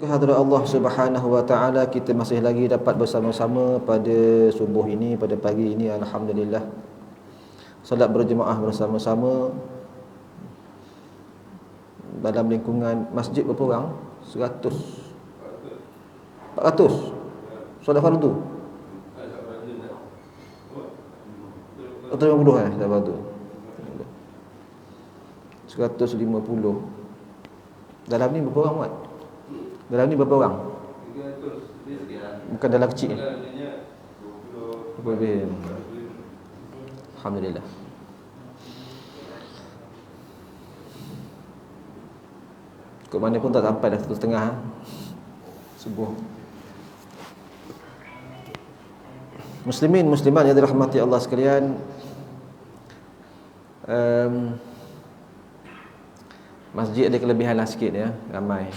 Kehadrat Allah Subhanahu wa taala, kita masih lagi dapat bersama-sama pada subuh ini, pada pagi ini, alhamdulillah. Salat berjemaah bersama-sama dalam lingkungan masjid berapa orang? 100. 400. Solat fardu. 150 solat fardu. 150. Dalam ni berapa orang, Mat? Dalam ni berapa orang? 300. Bukan dalam kecil ni. Lebih. Alhamdulillah. Kok mana pun tak sampai dah 1.5 subuh. Muslimin muslimat yang dirahmati Allah sekalian, masjid ada kelebihan lah sikit ya, ramai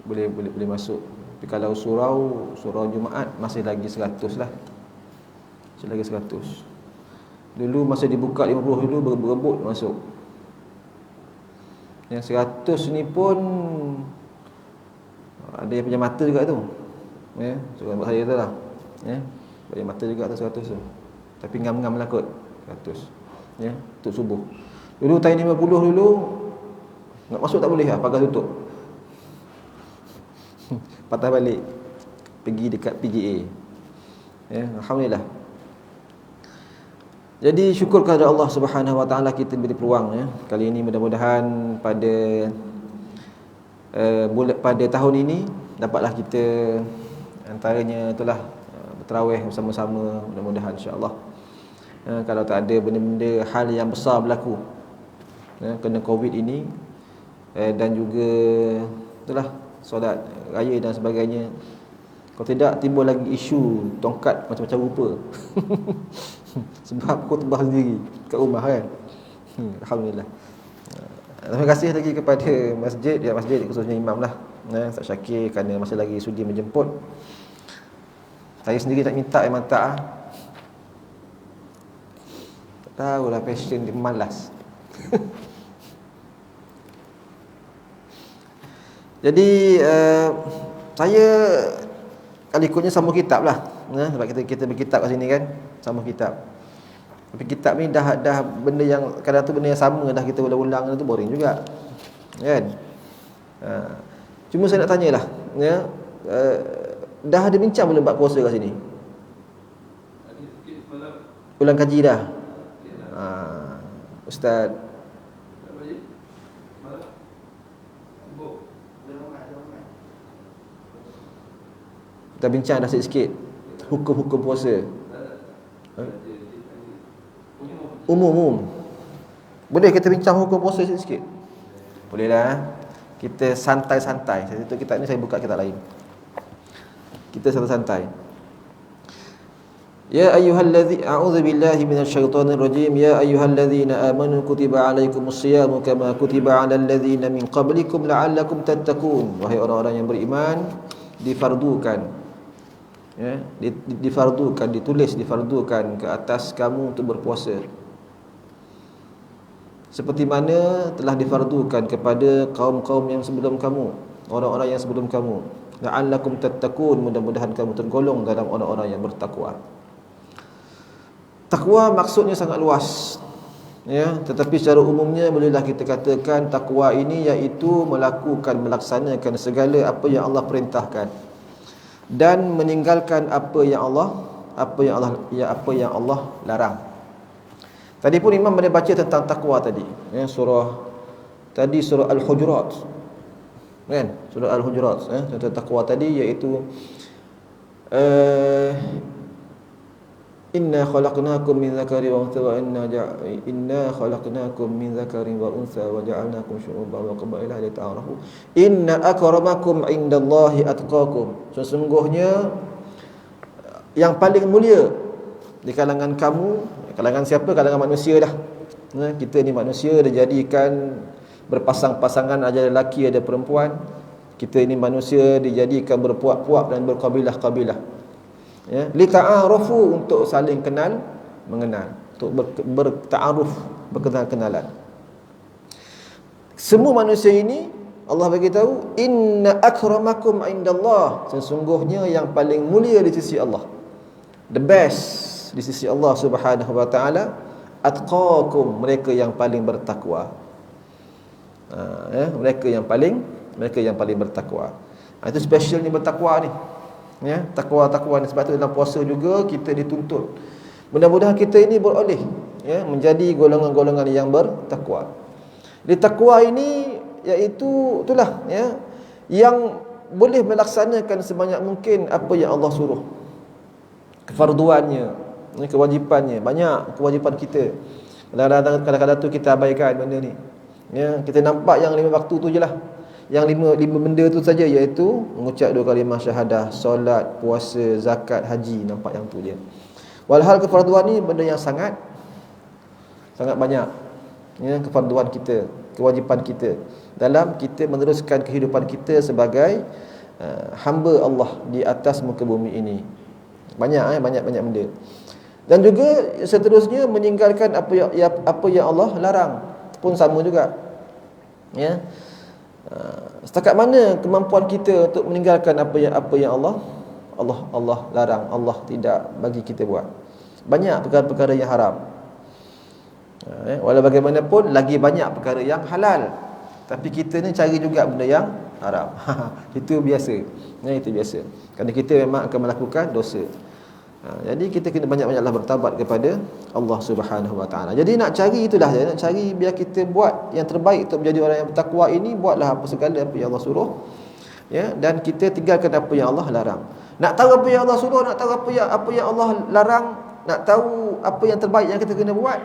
boleh masuk. Tapi kalau surau Jumaat masih lagi 100 lah. Masih lagi 100. Dulu masa dibuka 50 dulu berebut masuk. Yang 100 ni pun ada yang punya mata juga tu. Ya, sebab saya tu lah. Ya, punya mata juga tu 100 tu. Tapi ngam-ngam lah kot 100. Ya, untuk subuh. Dulu time 50 dulu nak masuk tak boleh lah, pagar tutup. Patah balik, pergi dekat PGA. Ya, alhamdulillah. Jadi syukur kepada Allah Subhanahu wa taala kita beri peluang ya. Kali ini mudah-mudahan pada tahun ini dapatlah kita antaranya itulah bertarawih bersama-sama, mudah-mudahan insya-Allah. Kalau tak ada benda-benda hal yang besar berlaku kena Covid ini, dan juga itulah solat raya dan sebagainya. Kalau tidak timbul lagi isu tongkat macam-macam rupa. Sebab khutbah sendiri kat rumah kan. Alhamdulillah. Terima kasih lagi kepada masjid, ya masjid khususnya imam lah, Ustaz Syakir, kerana masih lagi sudi menjemput. Saya sendiri tak minta, memang tak. Tak tahulah, passion dia malas. Jadi saya kalau ikutnya sama kitab lah, sebab kita berkitab kat sini kan, sama kitab. Tapi kitab ni dah benda yang kadang tu benda yang sama dah kita ulang-ulang tu boring juga, kan? Cuma saya nak tanyalah, ya, dah ada bincang belum bab puasa kat sini? Ulang kaji dah. Ustaz kita bincang dah sikit hukum-hukum puasa. Umum. Boleh kita bincang hukum puasa sikit? Boleh lah. Kita santai-santai. Satu kitab ni saya buka kitab lain. Kita santai-santai. Ya ayyuhallazi a'udzu billahi minasyaitonir rajim. Ya ayyuhallazina amanu kutiba alaikumusyiyamu kama kutiba 'alal ladzina min qablikum la'allakum tattaqun. Wahai orang-orang yang beriman, difardukan, ya, difardukan, difardukan ke atas kamu untuk berpuasa seperti mana telah difardukan kepada kaum-kaum yang sebelum kamu, orang-orang yang sebelum kamu. La'allakum tattaqun, mudah-mudahan kamu tergolong dalam orang-orang yang bertakwa. Takwa maksudnya sangat luas, ya, tetapi secara umumnya bolehlah kita katakan takwa ini iaitu melaksanakan segala apa yang Allah perintahkan dan meninggalkan apa yang Allah larang. Tadi pun imam ada baca tentang takwa tadi, ya, surah Al-Hujurat. Kan? Surah Al-Hujurat, tentang takwa tadi iaitu inna khalaqnakum min dzakarin wa untha wa inna khalaqnakum min dzakarin wa untha wa ja'alnakum syu'uban wa qabaila lita'arafu inna akramakum 'indallahi atqakum. Sesungguhnya yang paling mulia di kalangan kamu, kalangan siapa? Kalangan manusia dah. Kita ni manusia dijadikan berpasang-pasangan, ada lelaki ada perempuan. Kita ni manusia dijadikan berpuak-puak dan berkabilah-kabilah. Ya, li ta'arufu, untuk saling kenal mengenal, untuk berta'aruf, berkenal-kenalan. Semua manusia ini Allah bagi tahu, inna akramakum indallah, sesungguhnya yang paling mulia di sisi Allah, the best di sisi Allah Subhanahu wa taala, atqakum, mereka yang paling bertakwa. Mereka yang paling bertakwa. Itu specialnya bertakwa ni. Ya, takwa ni. Sebab tu dalam puasa juga kita dituntut. Mudah-mudahan kita ini beroleh menjadi golongan-golongan yang bertakwa. Di takwa ini iaitu itulah yang boleh melaksanakan sebanyak mungkin apa yang Allah suruh. Kefarduannya, kewajipannya, banyak kewajipan kita. Kadang-kadang tu kita abaikan benda ni. Kita nampak yang 5 waktu tu je lah. Yang lima benda tu saja, iaitu mengucap 2 kalimah syahadah, solat, puasa, zakat, haji, nampak yang tu je. Walhal kefarduan ni benda yang sangat banyak. Kefarduan kita, kewajipan kita dalam kita meneruskan kehidupan kita sebagai hamba Allah di atas muka bumi ini. Banyak benda. Dan juga seterusnya meninggalkan apa yang Allah larang pun sama juga. Setakat mana kemampuan kita untuk meninggalkan apa yang Allah larang, Allah tidak bagi kita buat. Banyak perkara-perkara yang haram. Walau bagaimanapun lagi banyak perkara yang halal, tapi kita ni cari juga benda yang haram. Itu biasa. Itu biasa. Kerana kita memang akan melakukan dosa. Jadi kita kena banyak-banyaklah bertaubat kepada Allah Subhanahu wa taala. Jadi nak cari itulah, nak cari biar kita buat yang terbaik untuk menjadi orang yang bertakwa ini. Buatlah apa segala apa yang Allah suruh, dan kita tinggalkan apa yang Allah larang. Nak tahu apa yang Allah suruh, nak tahu apa yang Allah larang, nak tahu apa yang terbaik yang kita kena buat,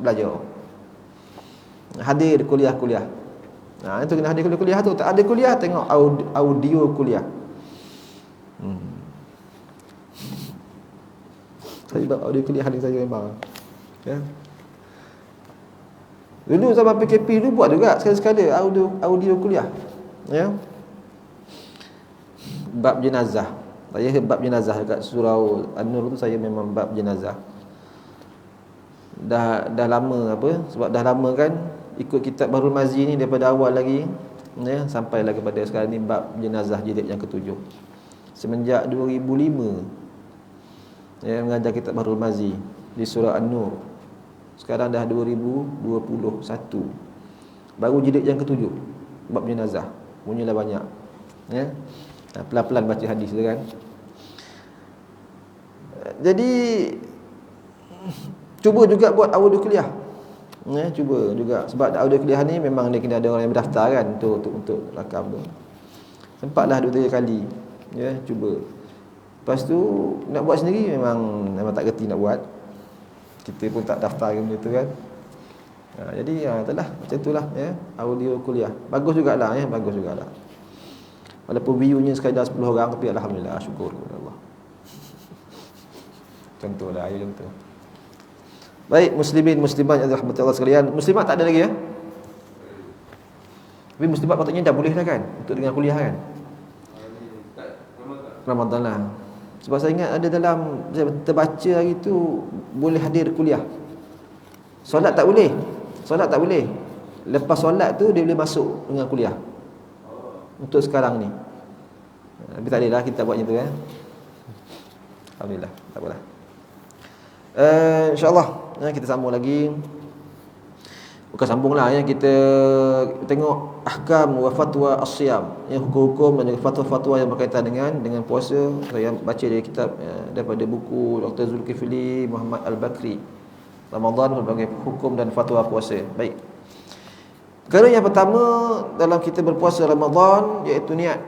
belajar. Hadir kuliah-kuliah. Itu kena hadir kuliah tu. Tak ada kuliah, tengok audio kuliah. Saya buat audio kuliah hadir saja memang. Dulu zaman PKP dulu buat juga sekali-sekala audio kuliah. Bab jenazah. Saya bab jenazah dekat surau An-Nur tu, saya memang bab jenazah. Dah lama sebab dah lama kan ikut kitab Bahrul Mazi ni daripada awal lagi, sampailah kepada sekarang ni bab jenazah jilid yang ke-7. Semenjak 2005 mengajar kitab Bahrul Mazi di surau An-Nur. Sekarang dah 2021. Baru jilid yang ke-7 bab jenazah. Punyalah banyak. Pelan-pelan baca hadis tu kan. Jadi cuba juga buat audio kuliah. Cuba juga, sebab audio kuliah ni memang dia kena ada orang yang berdaftar kan untuk rakam tu. Sempatlah 2-3 kali. Cuba. Lepas tu nak buat sendiri memang tak kerti nak buat. Kita pun tak daftar benda tu kan. Jadi itulah, macam itulah audio kuliah. Bagus jugalah bagus jugalah. Walaupun view-nya sekadar 10 orang, tapi alhamdulillah, syukur kepada Allah. Contohlah contoh. Baik, muslimin muslimat yang dirahmati Allah sekalian. Muslimat tak ada lagi Tapi muslimat patutnya dah boleh dah kan untuk dengar kuliah kan. Ramadan lah. Sebab saya ingat ada dalam, saya terbaca hari tu boleh hadir kuliah. Solat tak boleh. Lepas solat tu dia boleh masuk dengan kuliah. Untuk sekarang ni. Tapi tak adalah kita buat macam tu Alhamdulillah, tak apalah. InsyaAllah kita sambung lagi. Bukan sambunglah kita tengok ahkam wa fatwa as-siyam, hukum-hukum dan fatwa-fatwa yang berkaitan dengan puasa. Saya baca dari kitab daripada buku Dr. Zulkifli Muhammad Al-Bakri, Ramadan, berbagai hukum dan fatwa puasa. Baik. Perkara yang pertama dalam kita berpuasa Ramadan iaitu niat.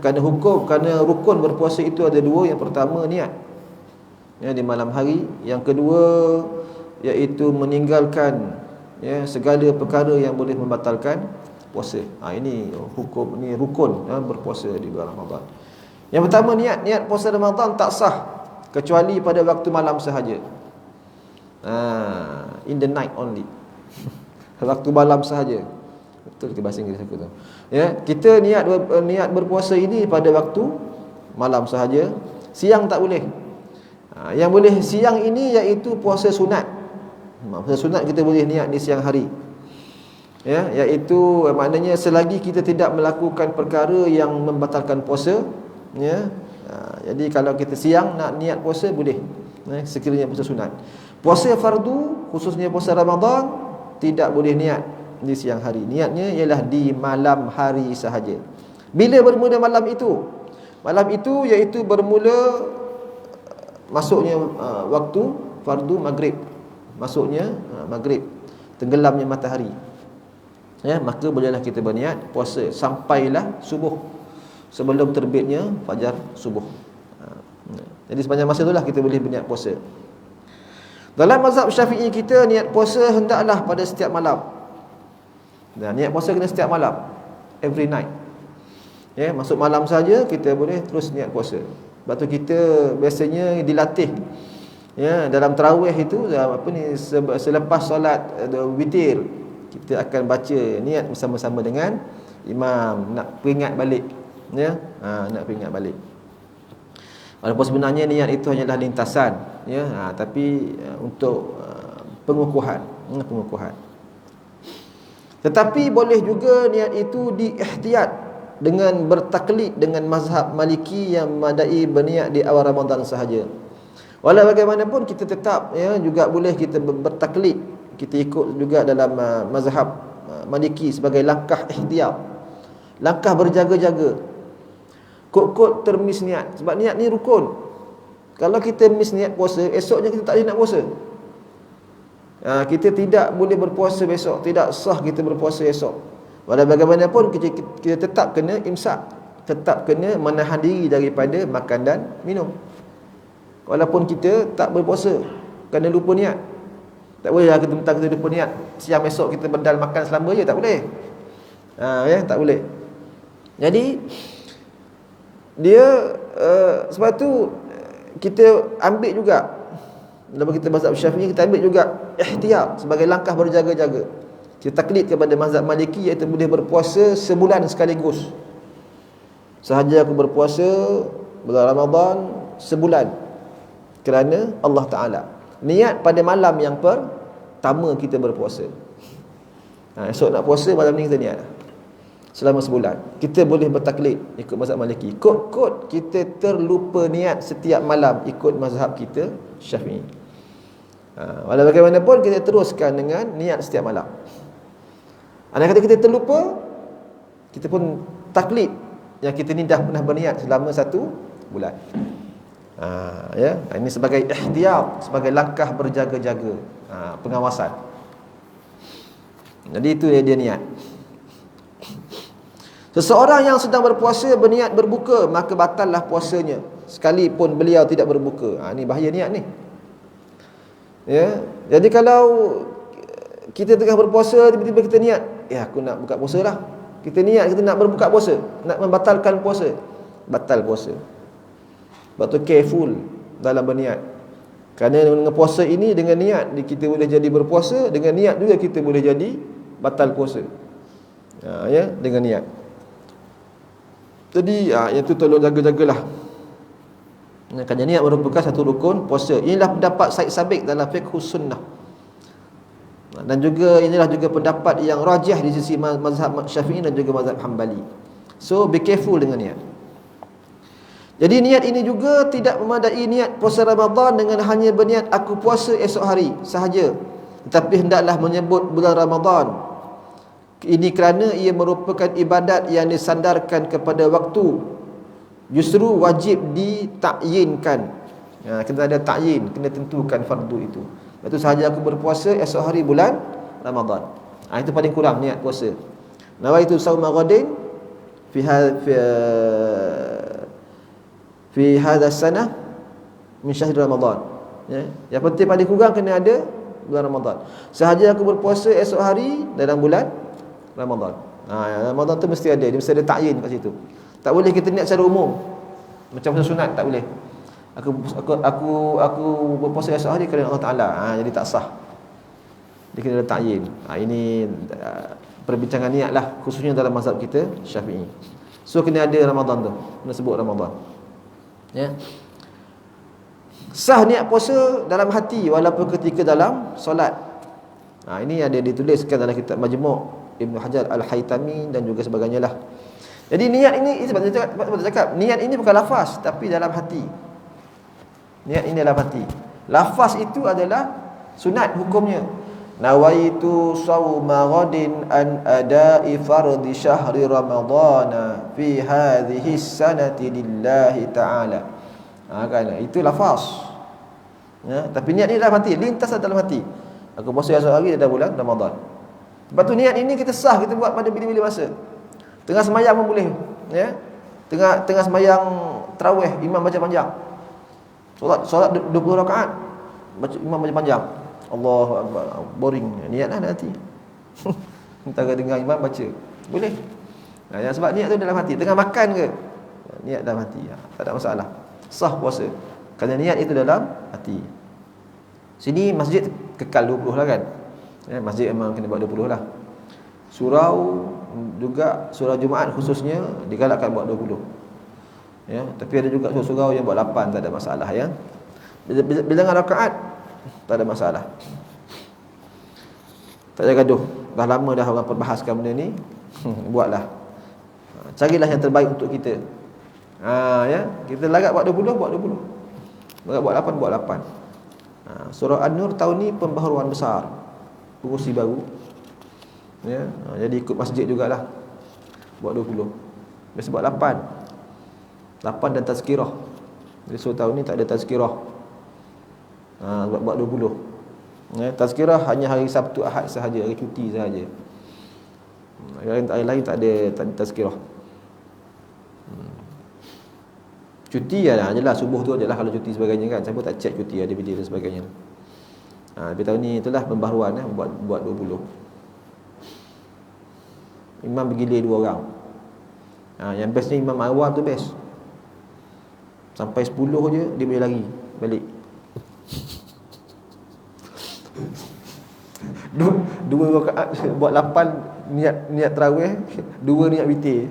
Kerana rukun berpuasa itu ada 2. Yang pertama niat di malam hari. Yang kedua iaitu meninggalkan segala perkara yang boleh membatalkan puasa. Ini hukum, ini rukun berpuasa di bulan Ramadan. Yang pertama niat puasa Ramadan tak sah kecuali pada waktu malam sahaja. In the night only. Waktu malam sahaja. Betul ke bahasa Inggeris aku tu. Kita niat berpuasa ini pada waktu malam sahaja. Siang tak boleh. Yang boleh siang ini iaitu puasa sunat. Puasa sunat kita boleh niat di siang hari. Ya, iaitu maknanya selagi kita tidak melakukan perkara yang membatalkan puasa, ya. Jadi kalau kita siang nak niat puasa boleh, sekiranya puasa sunat. Puasa fardu, khususnya puasa Ramadan, tidak boleh niat di siang hari. Niatnya ialah di malam hari sahaja. Bila bermula malam itu? Malam itu iaitu bermula masuknya waktu fardu maghrib. Masuknya maghrib, tenggelamnya matahari. Ya, maka bolehlah kita berniat puasa sampailah subuh, sebelum terbitnya fajar subuh. Jadi sepanjang masa itulah kita boleh berniat puasa. Dalam mazhab Syafi'i kita, niat puasa hendaklah pada setiap malam. Dan niat puasa kena setiap malam, every night. Ya, masuk malam saja kita boleh terus niat puasa. Sebab tu kita biasanya dilatih, ya, dalam tarawih itu selepas solat witir, kita akan baca niat bersama-sama dengan imam, nak peringat balik, ya, nak peringat balik. Walaupun sebenarnya niat itu hanyalah lintasan, ya, tapi untuk pengukuhan. Tetapi boleh juga niat itu diihtiyat dengan bertaklid dengan mazhab Maliki yang memadai berniat di awal Ramadan sahaja. Walau bagaimanapun kita tetap, ya, juga boleh kita bertaklid, kita ikut juga dalam mazhab Maliki sebagai langkah ihtiyat, langkah berjaga-jaga. Kod-kod termis niat. Sebab niat ni rukun. Kalau kita miss niat puasa, esoknya kita tak boleh nak puasa. Kita tidak boleh berpuasa besok, tidak sah kita berpuasa esok. Walau bagaimanapun kita tetap kena imsak, tetap kena menahan diri daripada makan dan minum. Walaupun kita tak berpuasa kerana lupa niat. Tak boleh kita mentang kita lupa niat, siang esok kita bedal makan selama je, tak boleh. Ya, tak boleh. Jadi dia sebab tu kita ambil juga dalam kita mazhab Syafi'i, kita ambil juga ihtiyat sebagai langkah berjaga-jaga. Kita taklid kepada mazhab Maliki, iaitu boleh berpuasa sebulan sekaligus. Sahaja aku berpuasa bulan Ramadan sebulan kerana Allah Ta'ala. Niat pada malam yang pertama kita berpuasa. Esok nak puasa, malam ni kita niat selama sebulan. Kita boleh bertaklid ikut mazhab Maliki. Kod-kod kita terlupa niat setiap malam ikut mazhab kita Syafi'i. Walau bagaimanapun kita teruskan dengan niat setiap malam. Andai kata kita terlupa, kita pun taklid yang kita ni dah pernah berniat selama 1 bulan. Ya, ini sebagai ihtiyat, sebagai langkah berjaga-jaga, pengawasan. Jadi itu dia niat. Seseorang yang sedang berpuasa berniat berbuka, maka batallah puasanya sekalipun beliau tidak berbuka. Ini bahaya niat ni. Ya, jadi kalau kita tengah berpuasa, tiba-tiba kita niat, aku nak buka puasa lah. Kita niat kita nak berbuka puasa, nak membatalkan puasa, batal puasa. Sebab tu careful dalam berniat. Kerana dengan puasa ini, dengan niat kita boleh jadi berpuasa, dengan niat juga kita boleh jadi batal puasa. Ya, dengan niat. Jadi yang tu tolong jaga-jagalah. Kerana niat merupakan satu rukun puasa. Inilah pendapat Said Sabiq dalam Fiqhus Sunnah. Dan juga inilah juga pendapat yang rajih di sisi mazhab Syafi'i dan juga mazhab Hanbali. So be careful dengan niat. Jadi niat ini juga tidak memadai niat puasa Ramadan dengan hanya berniat aku puasa esok hari sahaja, tetapi hendaklah menyebut bulan Ramadan. Ini kerana ia merupakan ibadat yang disandarkan kepada waktu, justru wajib ditakyinkan. Kena ada takyin, kena tentukan fardu itu. Lepas tu sahaja aku berpuasa esok hari bulan Ramadan. Itu paling kurang niat puasa. Nawaitu sauma ghadin fi hadha sanah min syahr Ramadan. Yang penting paling kurang kena ada bulan Ramadan. Sahaja aku berpuasa esok hari dalam bulan Ramadan. Ramadan tu mesti ada, dia mesti ada takyin kat situ. Tak boleh kita niat secara umum macam puasa sunat, tak boleh. Aku berpuasa esok hari kerana Allah Taala. Jadi tak sah. Dia kena ada takyin. Ini perbincangan niat lah, khususnya dalam mazhab kita Syafi'i. So kena ada Ramadan tu, kena sebut Ramadan. Ya. Sah niat puasa dalam hati walaupun ketika dalam solat. Ini ada dituliskan dalam kitab Majmu' Ibnu Hajar Al-Haytami dan juga sebagainya lah. Jadi niat ini sebab saya cakap niat ini bukan lafaz tapi dalam hati. Niat ini dalam hati. Lafaz itu adalah sunat hukumnya. Nawaitu sawma ghadin an ada'i fardhi syahri ramadhana fi hadhihi sanati lillahi ta'ala. Kan itu lafaz. Ya, tapi niat ini dalam hati, lintas dalam hati. Aku puasa esok hari dah bulan Ramadan. Lepas tu niat ini kita sah kita buat pada bila-bila masa. Tengah sembahyang pun boleh, ya. Tengah sembahyang tarawih imam baca panjang. Solat 20 rakaat imam baca panjang. Allahu akbar. Boring. Niatlah nanti. Entah dengar imam baca. Boleh. Ya, sebab niat tu dalam hati. Tengah makan ke? Niat dalam hati. Ya, tak ada masalah. Sah puasa. Kerana niat itu dalam hati. Sini masjid kekal 20 lah kan. Ya, masjid memang kena buat 20 lah. Surau juga surau Jumaat khususnya digalakkan buat 20. Ya, tapi ada juga surau yang buat 8, tak ada masalah ya. Bilangan rakaat tak ada masalah. Tak payah gaduh. Dah lama dah orang perbahaskan benda ni. Buatlah. Carilah yang terbaik untuk kita. Ya, kita larat buat 20, buat 20. Larat buat 8, buat 8. Surah An-Nur tahun ni pembaharuan besar. Pengurusi baru. Ya, jadi ikut masjid jugalah. Buat 20. Biasa buat 8. 8 dan tazkirah. Jadi so tahun ni tak ada tazkirah. Buat 20. Ya, tazkirah hanya hari Sabtu Ahad sahaja, hari cuti sahaja. Hari lain tak ada tazkirah. Cuti adalah subuh tu ajalah kalau cuti sebagainya kan. Saya pun tak check cuti ada video dan sebagainya. Tapi tahun ni itulah pembaharuan buat 20. Imam bergilir 2 orang. Yang bestnya imam awal tu best. Sampai 10 je dia boleh lari balik. Dua rakaat buat 8 niat tarawih, 2 niat witir.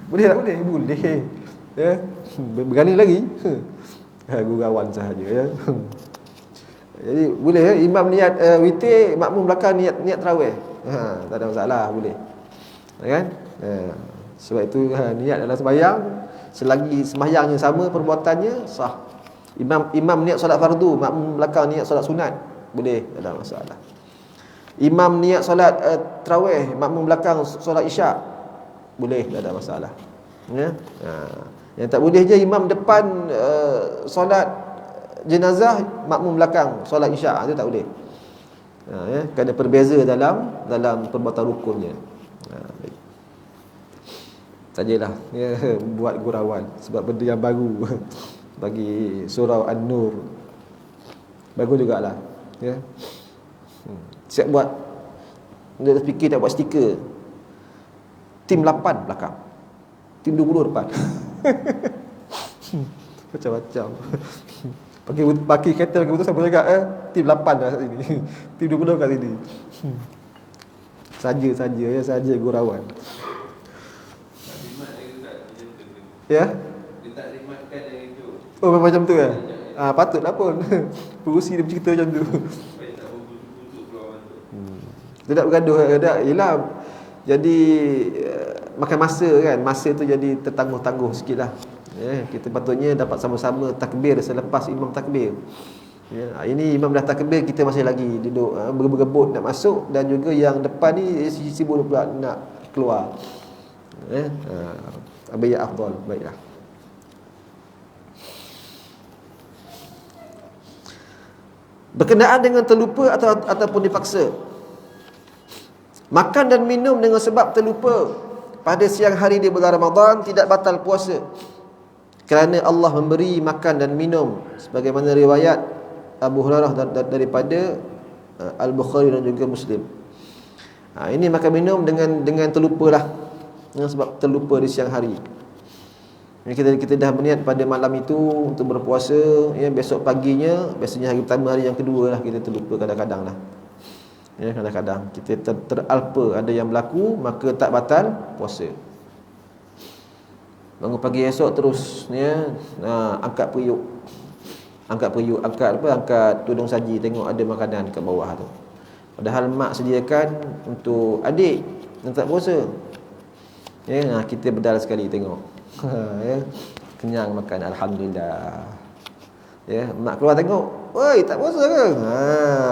Boleh tak boleh? Boleh. Ya. Berani lagi. Gurauan sahaja ya. Jadi boleh ya imam niat witir, makmum belakang niat tarawih. Tak ada masalah, boleh. Kan? Sebab itu niat dalam sembahyang selagi sembahyangnya sama perbuatannya sah. Imam niat solat fardu, makmum belakang niat solat sunat, boleh, tak ada masalah. Imam niat solat tarawih, makmum belakang solat isyak, boleh, tak ada masalah. Ya. Yang tak boleh je imam depan solat jenazah, makmum belakang solat isyak, itu tak boleh. Ya, kerana berbeza dalam perbuatan rukunnya. Baik. Sajalah ya, buat gurauan sebab benda yang baru bagi surau An-Nur. Bagus jugalah ya. Siap buat. Dia fikir tak buat stiker. Tim 8 belakang. Tim 20 depan. Macam-macam. Pakai kereta pakai betul siapa cakap tim 8 dah kat sini. Tim 20 kat sini. Saja gurauan. Ya. Dia tak rimatkan yang itu. Oh macam tu ya. Patutlah pun. Pengurusi dia bercerita macam tu. Supaya tak berbusuk keluar tu. Tidak bergaduh dah. Yalah. Jadi makan masa kan. Masa tu jadi tertangguh-tangguh sikitlah. Ya, kita patutnya dapat sama-sama takbir selepas imam takbir. Ya, ini imam dah takbir, kita masih lagi duduk berebut nak masuk, dan juga yang depan ni sibuk pula nak keluar. Ya, abayya afdal. Baiklah. Berkenaan dengan terlupa ataupun dipaksa. Makan dan minum dengan sebab terlupa pada siang hari di bulan Ramadan tidak batal puasa, kerana Allah memberi makan dan minum sebagaimana riwayat Abu Hurairah daripada Al-Bukhari dan juga Muslim. Ini makan minum dengan terlupalah, sebab terlupa di siang hari. Kita dah berniat pada malam itu untuk berpuasa, ya, besok paginya, biasanya hari pertama, hari yang kedua lah kita terlupa kadang-kadang lah. Ya, kadang-kadang kita teralpa, ada yang berlaku, maka tak batal puasa. Bangun pagi esok terus ya, angkat periuk, angkat tudung saji, tengok ada makanan kat bawah tu. Padahal mak sediakan untuk adik yang tak puasa. Ya, kita bedal sekali tengok. Ya, kenyang makan, alhamdulillah. Ya, mak keluar tengok, "Oi, tak puasa ke?"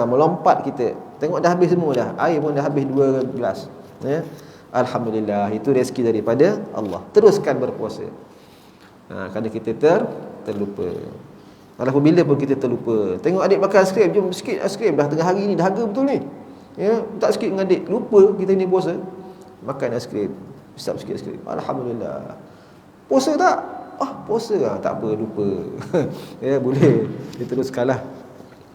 Melompat kita. Tengok dah habis semua dah. Air pun dah habis 2 gelas. Ya. Alhamdulillah, itu rezeki daripada Allah. Teruskan berpuasa. Kerana kita terlupa. Walaupun bila pun kita terlupa. Tengok adik makan aiskrim, jom sikit aiskrim, dah tengah hari ni dahaga betul ni. Ya, tak sikit dengan adik, lupa kita ni puasa. Makan aiskrim, hisap sikit aiskrim. Alhamdulillah. Puasa tak? Puasa tak apa, lupa. Ya, boleh diteruskanlah.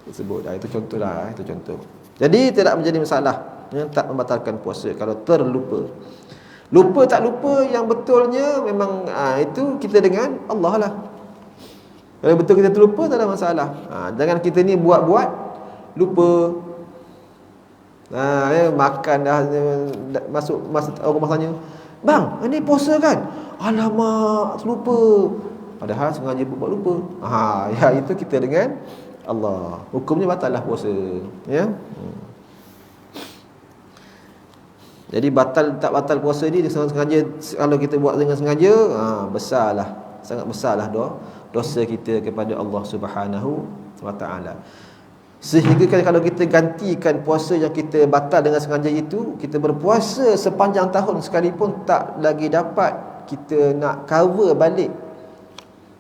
Sebut itu contohlah, itu contoh. Jadi tidak menjadi masalah, ya, tak membatalkan puasa kalau terlupa. Lupa tak lupa, yang betulnya memang itu kita dengan Allah lah. Kalau betul kita terlupa, tak ada masalah. Jangan kita ni buat-buat lupa. Ya, makan dah masuk masa orang masanya, "Bang, ini puasa kan?" "Alamak, terlupa." Padahal sengaja buat lupa. Ya, itu kita dengan Allah. Hukumnya batal lah puasa. Ya. Jadi batal tak batal puasa ni sengaja, kalau kita buat dengan sengaja, besarlah, sangat besarlah dosa kita kepada Allah Subhanahu wa taala. Sehingga kalau kita gantikan puasa yang kita batal dengan sengaja itu, kita berpuasa sepanjang tahun sekalipun tak lagi dapat kita nak cover balik,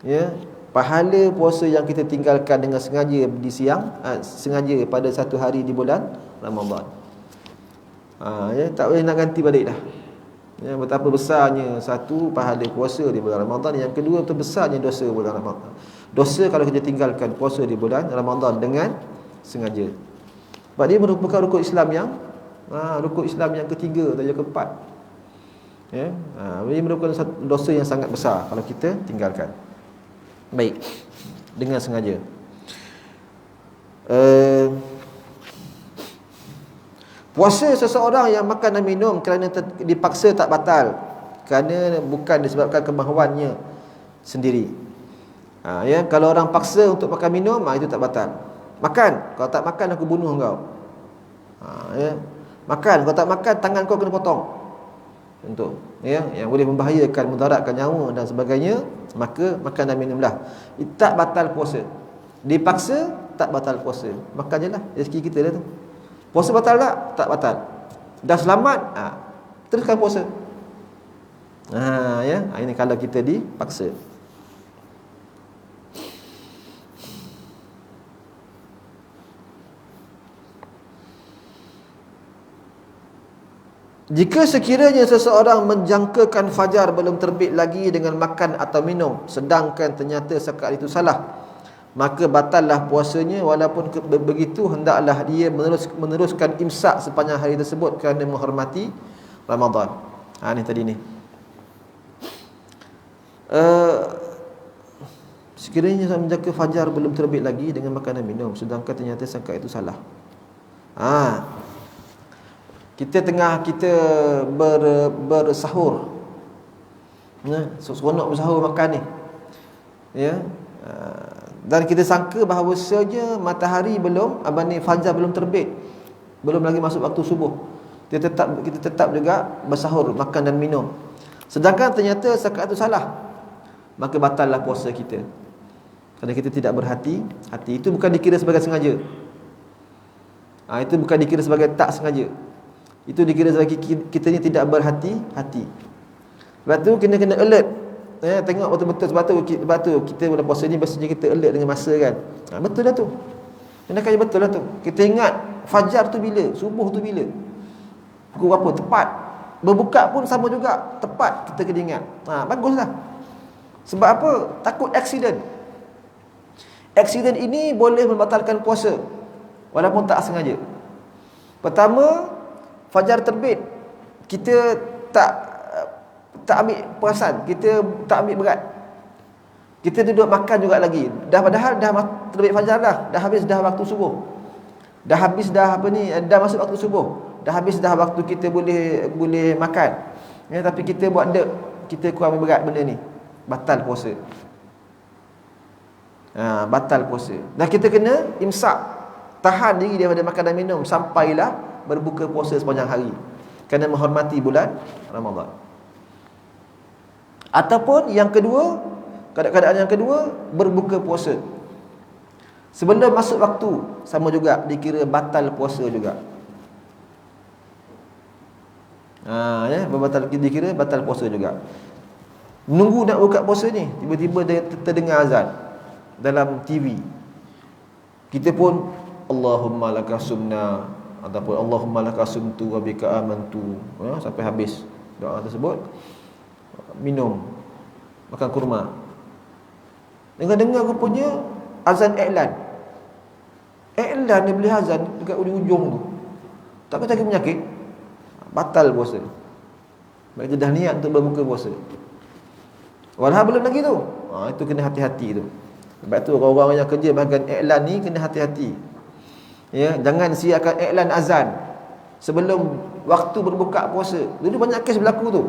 ya, pahala puasa yang kita tinggalkan dengan sengaja di siang, sengaja pada satu hari di bulan Ramadan. Ya, tak boleh nak ganti balik dah. Ya, betapa besarnya satu pahala puasa di bulan Ramadan, yang kedua betapa besarnya dosa bulan Ramadan. Dosa kalau kita tinggalkan puasa di bulan Ramadan dengan sengaja. Sebab dia merupakan rukun Islam yang rukun Islam yang ketiga atau yang keempat. Ya, dia merupakan satu dosa yang sangat besar kalau kita tinggalkan. Baik, dengan sengaja. Puasa seseorang yang makan dan minum kerana dipaksa tak batal, kerana bukan disebabkan kemahuannya sendiri. Ya, kalau orang paksa untuk makan minum, itu tak batal. Makan, kalau tak makan aku bunuh kau. Ya, makan, kalau tak makan tangan kau kena potong. Contoh, ya, yang boleh membahayakan, mudaratkan nyawa dan sebagainya, maka makan dan minumlah. Itu tak batal puasa. Dipaksa tak batal puasa. Makan je lah, rezeki kita dah tu. Puasa batal tak? Tak batal. Dah selamat, teruskan puasa. Ya, ini kalau kita dipaksa. Jika sekiranya seseorang menjangkakan fajar belum terbit lagi dengan makan atau minum, sedangkan ternyata saat itu salah, maka batallah puasanya. Walaupun begitu, hendaklah dia meneruskan imsak sepanjang hari tersebut kerana menghormati Ramadan. Ni tadi ni. Sekiranya menjangka fajar belum terbit lagi dengan makan dan minum, sedangkan ternyata saat itu salah. Kita bersahur, seronok bersahur makan ni, ya, dan kita sangka bahawasanya matahari belum, fajar belum terbit, belum lagi masuk waktu subuh. Kita tetap juga bersahur, makan dan minum, sedangkan ternyata saat itu salah, maka batallah puasa kita. Kerana kita tidak berhati-hati. Itu bukan dikira sebagai sengaja. Itu bukan dikira sebagai tak sengaja. Itu dikira sebagai kita ni tidak berhati-hati. Sebab tu kena alert. Tengok betul-betul. Sebab tu kita bulan puasa ni biasanya kita alert dengan masa kan. Betul dah tu. Tindakannya betul dah tu. Kita ingat fajar tu bila, subuh tu bila, pukul berapa, tepat. Berbuka pun sama juga, tepat kita kena ingat. Baguslah. Sebab apa? Takut aksiden. Aksiden ini boleh membatalkan puasa walaupun tak sengaja. Pertama, fajar terbit, kita tak ambil perasan, kita tak ambil berat. Kita duduk makan juga lagi. Padahal dah terbit fajar dah habis dah waktu subuh. Dah habis dah masuk waktu subuh. Dah habis dah waktu kita boleh makan. Ya, tapi kita buat dek, kita kurang ambil berat benda ni. Batal puasa. Batal puasa. Dan kita kena imsak. tahan diri daripada makan dan minum sampailah berbuka puasa sepanjang hari, kerana menghormati bulan Ramadan. Ataupun yang kedua, keadaan yang kedua, berbuka puasa sebelum masuk waktu, sama juga dikira batal puasa juga. Dikira batal puasa juga. Menunggu nak buka puasa ni, tiba-tiba dia terdengar azan dalam TV. Kita pun Allahumma laka sumna ataupun Allahumma laka sumtu wa bika amantu, sampai habis doa tersebut. Minum, makan kurma. Dengar rupanya azan iklan dia beli azan dekat ujung tu. Tak kata penyakit, batal puasa. Mereka dah niat untuk berbuka puasa, walau belum lagi tu. Itu kena hati-hati tu. Sebab tu orang-orang yang kerja bahagian iklan ni kena hati-hati. Ya, jangan siarkan iklan azan sebelum waktu berbuka puasa. Dulu banyak kes berlaku tu.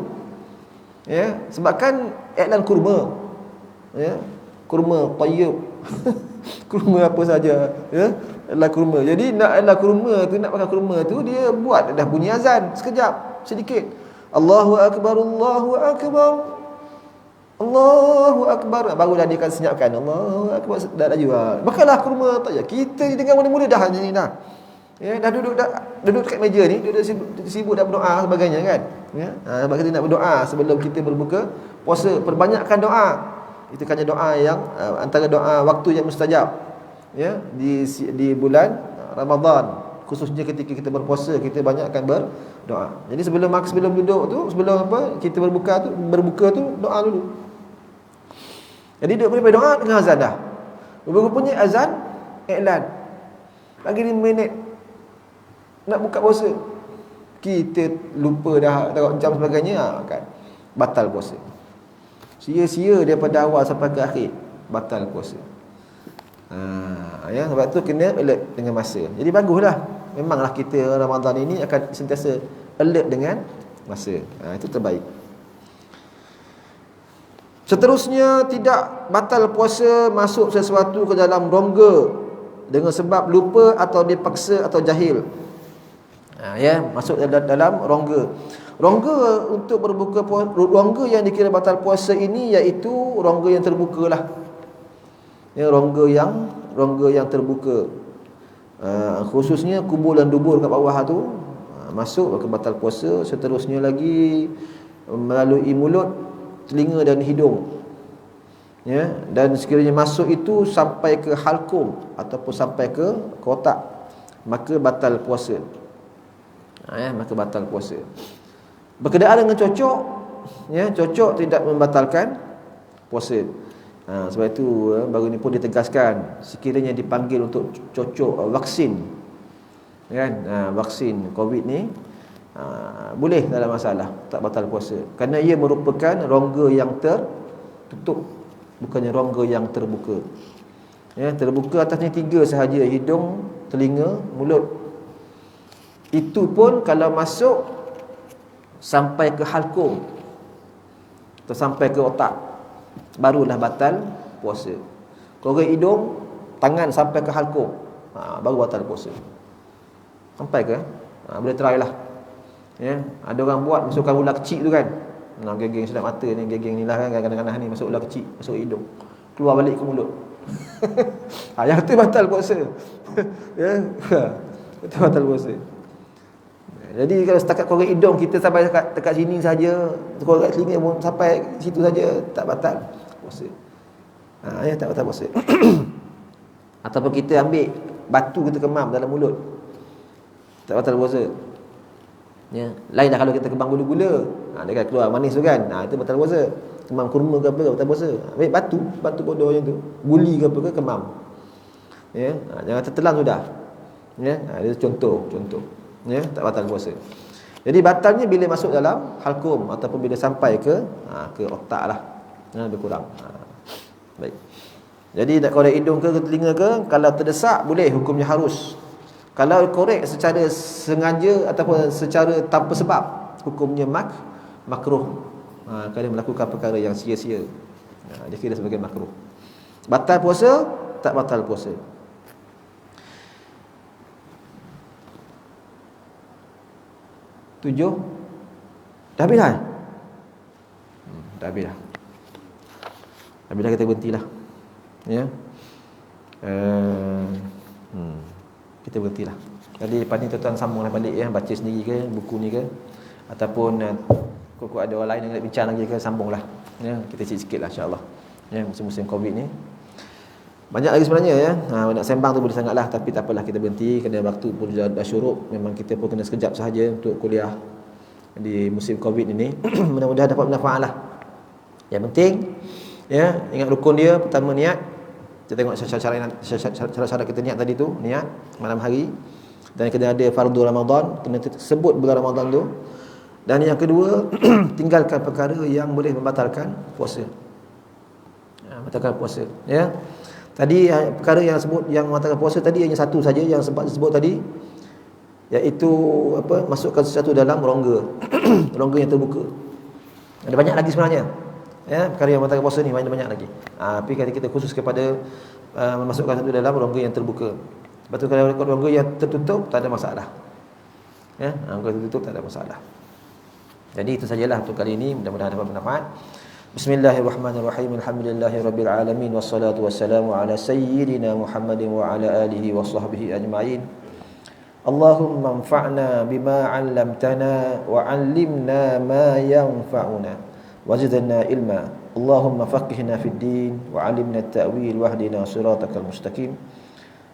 Ya, sebabkan iklan kurma. Ya, kurma tayyib. Kurma apa saja, ya. Iklan kurma. Jadi nak iklan kurma tu, nak makan kurma tu, dia buat dah bunyi azan sekejap, sedikit. Allahu akbar, Allahu akbar, Allahu akbar, baru dah dia akan senyapkan. Allahu akbar, dah jual. Makanlah kurma tak ya. Kita dengan mula-mula dah ni dah. Ya, dah duduk dekat meja ni, duduk sibuk dah berdoa sebagainya kan. Ya. Sebab kita nak berdoa sebelum kita berbuka puasa, perbanyakkan doa. Itu kan doa yang antara doa waktu yang mustajab. Ya, di bulan Ramadan, khususnya ketika kita berpuasa, kita banyakkan berdoa. Jadi sebelum duduk tu, sebelum kita berbuka tu doa dulu. Jadi duduk sampai doa dengan azan dah. Rupanya azan iklan. Lagi 5 minit nak buka puasa. Kita lupa dah tengok jam sebagainya kan. Batal puasa. Sia-sia daripada awal sampai ke akhir, batal puasa. Ya, sebab tu kena alert dengan masa. Jadi baguslah. Memanglah kita Ramadan ini akan sentiasa alert dengan masa. Itu terbaik. Seterusnya, tidak batal puasa masuk sesuatu ke dalam rongga dengan sebab lupa atau dipaksa atau jahil. Ya, masuk dalam rongga. Rongga untuk berbuka puasa, rongga yang dikira batal puasa ini iaitu rongga yang terbuka lah. Ya, rongga yang terbuka. Khususnya kubur dan dubur kat bawah tu masuk ke batal puasa. Seterusnya lagi melalui mulut, telinga dan hidung. Ya, dan sekiranya masuk itu sampai ke halkum ataupun sampai ke otak, maka batal puasa. Maka batal puasa. Berkenaan dengan cocok, ya, cocok tidak membatalkan puasa. Sebab itu baru ni pun ditegaskan, sekiranya dipanggil untuk cocok vaksin, kan, vaksin COVID ni, boleh, tak ada masalah, tak batal puasa, kerana ia merupakan rongga yang tertutup, bukannya rongga yang terbuka. Ya, terbuka atasnya 3 sahaja, hidung, telinga, mulut. Itu pun kalau masuk sampai ke halkum atau sampai ke otak, barulah batal puasa. Korek hidung, tangan sampai ke halkum, baru batal puasa. Sampai ke? Boleh try lah. Ya, ada orang buat masukkan ular kecil tu kan. Gegeng sedap mata ni, gegeng ni lah kan, kadang-kadang ni masuk ular kecil, masuk hidung, keluar balik ke mulut. Yang tu batal puasa. Ya, itu batal puasa. Jadi kalau setakat korek hidung kita sampai dekat sini saja, korek telinga pun sampai situ saja, tak batal puasa. Ya, tak batal puasa. Ataupun kita ambil batu kita kemam dalam mulut, tak batal puasa. Ya, lainlah kalau kita kembang gula-gula, dia akan keluar manis tu kan. Itu batal puasa. Kemam kurma ke apa, batal puasa. Ambil batu bodoh yang tu, guli ke apa ke, kemam. Ya, jangan tertelan sudah. Ya, itu contoh. Ya, tak batal puasa. Jadi batalnya bila masuk dalam halkum ataupun bila sampai ke otak lah. Lebih kurang. Baik. Jadi nak korek hidung ke telinga ke, kalau terdesak boleh, hukumnya harus. Kalau korek secara sengaja ataupun secara tanpa sebab, hukumnya makruh. Kerana melakukan perkara yang sia-sia, dia kira sebagai makruh. Batal puasa, tak batal puasa. 7. Dah habis dah? Dah habis dah. Habis dah kita berhentilah. Ya. Kita berhentilah. Jadi lepas ni tuan-tuan sambunglah balik ya, baca sendiri ke buku ni ke, ataupun kok ada orang lain yang nak bincang lagi ke, sambunglah. Ya, kita sikit-sikitlah insya-Allah. Ya, musim-musim Covid ni. Banyak lagi sebenarnya ya. Nak sembang tu boleh sangatlah, tapi tak apalah, kita berhenti kerana waktu pun dah syuruk. Memang kita pun kena sekejap sahaja untuk kuliah di musim Covid ini. Mudah-mudahan dapat manfaat lah. Yang penting ya, ingat rukun dia. Pertama niat. Kita tengok syarat-syarat kita niat tadi tu, niat malam hari. Dan kena ada fardu Ramadan, kena sebut bulan Ramadan tu. Dan yang kedua, tinggalkan perkara yang boleh membatalkan puasa. Membatalkan puasa ya. Tadi perkara yang sebut yang membatalkan puasa tadi hanya satu saja yang sempat disebut tadi, iaitu apa, masukkan sesuatu dalam rongga. Rongga yang terbuka. Ada banyak lagi sebenarnya. Ya, perkara yang membatalkan puasa ni banyak lagi. Tapi kita khusus kepada memasukkan sesuatu dalam rongga yang terbuka. Lepas tu kalau rongga yang tertutup tak ada masalah. Ya, rongga tertutup tak ada masalah. Jadi itu sajalah untuk kali ini, mudah-mudahan dapat bermanfaat. Bismillahirrahmanirrahim. Alhamdulillahirabbil alamin wassalatu wassalamu ala sayyidina Muhammadin wa ala alihi wa sahbihi ajma'in. Allahumma anfa'na bima 'allamtana wa 'allimna ma yanfa'una wazidna ilma. Allahumma faqihna fid din wa 'allimna at-ta'wil wahdina siratal mustaqim.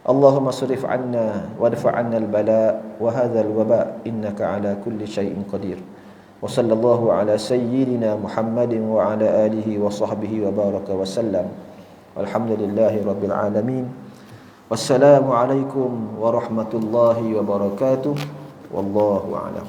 Allahumma surif 'anna wadfa' 'anna al-bala' wa hadzal waba' innaka 'ala kulli syai'in qadir. Wa sallallahu ala sayyidina Muhammadin wa ala alihi wa sahbihi wa baraka wa sallam. Walhamdulillahi rabbil alamin. Wassalamu alaikum warahmatullahi wabarakatuh. Wallahu a'lam.